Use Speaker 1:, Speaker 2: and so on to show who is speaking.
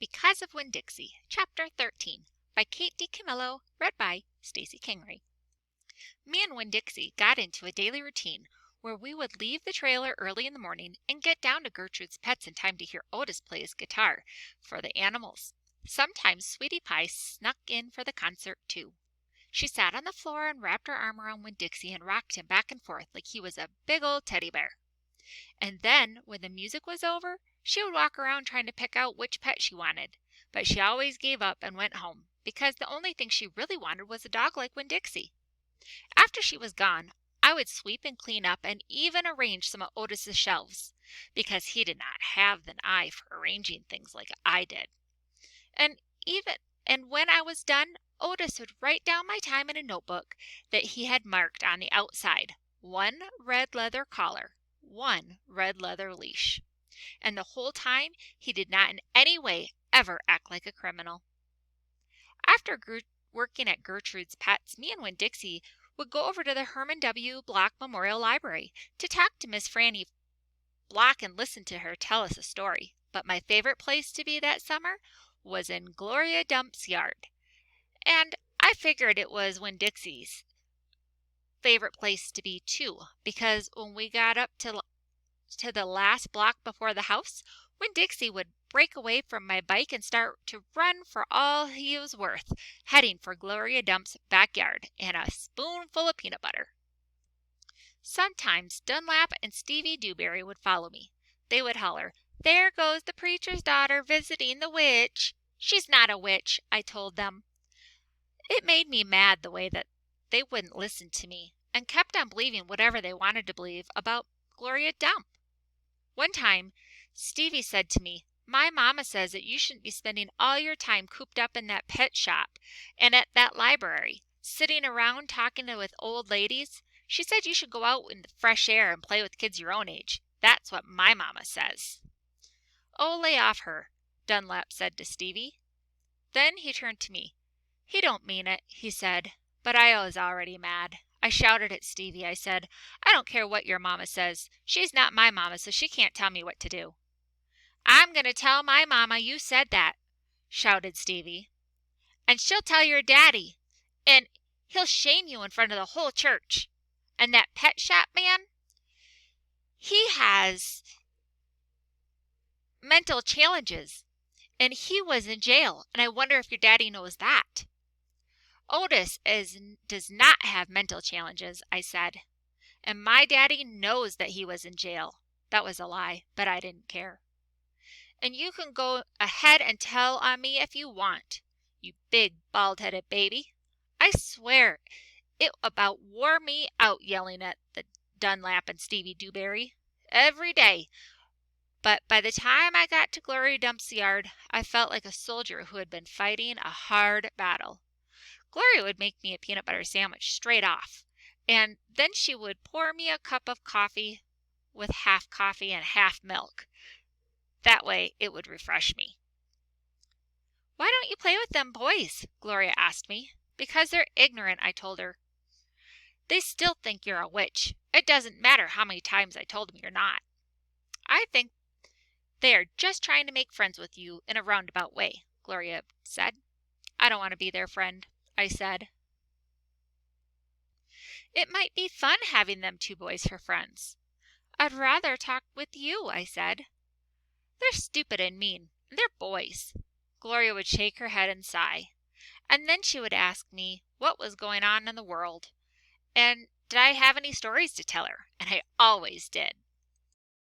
Speaker 1: Because of Winn Dixie, Chapter 13, by Kate DiCamillo, read by Stacy Kingery. Me and Winn Dixie got into a daily routine where we would leave the trailer early in the morning and get down to Gertrude's Pets in time to hear Otis play his guitar for the animals. Sometimes Sweetie Pie snuck in for the concert, too. She sat on the floor and wrapped her arm around Winn Dixie and rocked him back and forth like he was a big old teddy bear. And then, when the music was over, she would walk around trying to pick out which pet she wanted. But she always gave up and went home, because the only thing she really wanted was a dog like Winn Dixie. After she was gone, I would sweep and clean up and even arrange some of Otis's shelves, because he did not have an eye for arranging things like I did. And when I was done, Otis would write down my time in a notebook that he had marked on the outside: 1 red leather collar, 1 red leather leash. And the whole time, he did not in any way ever act like a criminal. After working at Gertrude's Pets, me and Winn Dixie would go over to the Herman W. Block Memorial Library to talk to Miss Franny Block and listen to her tell us a story. But my favorite place to be that summer was in Gloria Dump's yard. And I figured it was Winn Dixie's favorite place to be too, because when we got up to the last block before the house, Winn Dixie would break away from my bike and start to run for all he was worth, heading for Gloria Dump's backyard and a spoonful of peanut butter. Sometimes Dunlap and Stevie Dewberry would follow me. They would holler, "There goes the preacher's daughter visiting the witch." "She's not a witch," I told them. It made me mad the way that they wouldn't listen to me and kept on believing whatever they wanted to believe about Gloria Dump. One time, Stevie said to me, "My mama says that you shouldn't be spending all your time cooped up in that pet shop and at that library, sitting around talking with old ladies. She said you should go out in the fresh air and play with kids your own age. That's what my mama says." "Oh, lay off her," Dunlap said to Stevie. Then he turned to me. "He don't mean it," he said, but I was already mad. I shouted at Stevie. I said, "I don't care what your mama says. She's not my mama, so she can't tell me what to do." "I'm going to tell my mama you said that," shouted Stevie. "And she'll tell your daddy, and he'll shame you in front of the whole church. And that pet shop man, he has mental challenges, and he was in jail, and I wonder if your daddy knows that." "Otis does not have mental challenges," I said. "And my daddy knows that he was in jail." That was a lie, but I didn't care. "And you can go ahead and tell on me if you want, you big bald-headed baby." I swear it about wore me out yelling at the Dunlap and Stevie Dewberry every day. But by the time I got to Gloria Dump's yard, I felt like a soldier who had been fighting a hard battle. Gloria would make me a peanut butter sandwich straight off, and then she would pour me a cup of coffee with half coffee and half milk. That way it would refresh me. "Why don't you play with them boys?" Gloria asked me. "Because they're ignorant," I told her. "They still think you're a witch. It doesn't matter how many times I told them you're not." "I think they are just trying to make friends with you in a roundabout way," Gloria said. "I don't want to be their friend," I said. "It might be fun having them two boys for friends." "I'd rather talk with you," I said. "They're stupid and mean, and they're boys." Gloria would shake her head and sigh. And then she would ask me what was going on in the world, and did I have any stories to tell her, and I always did.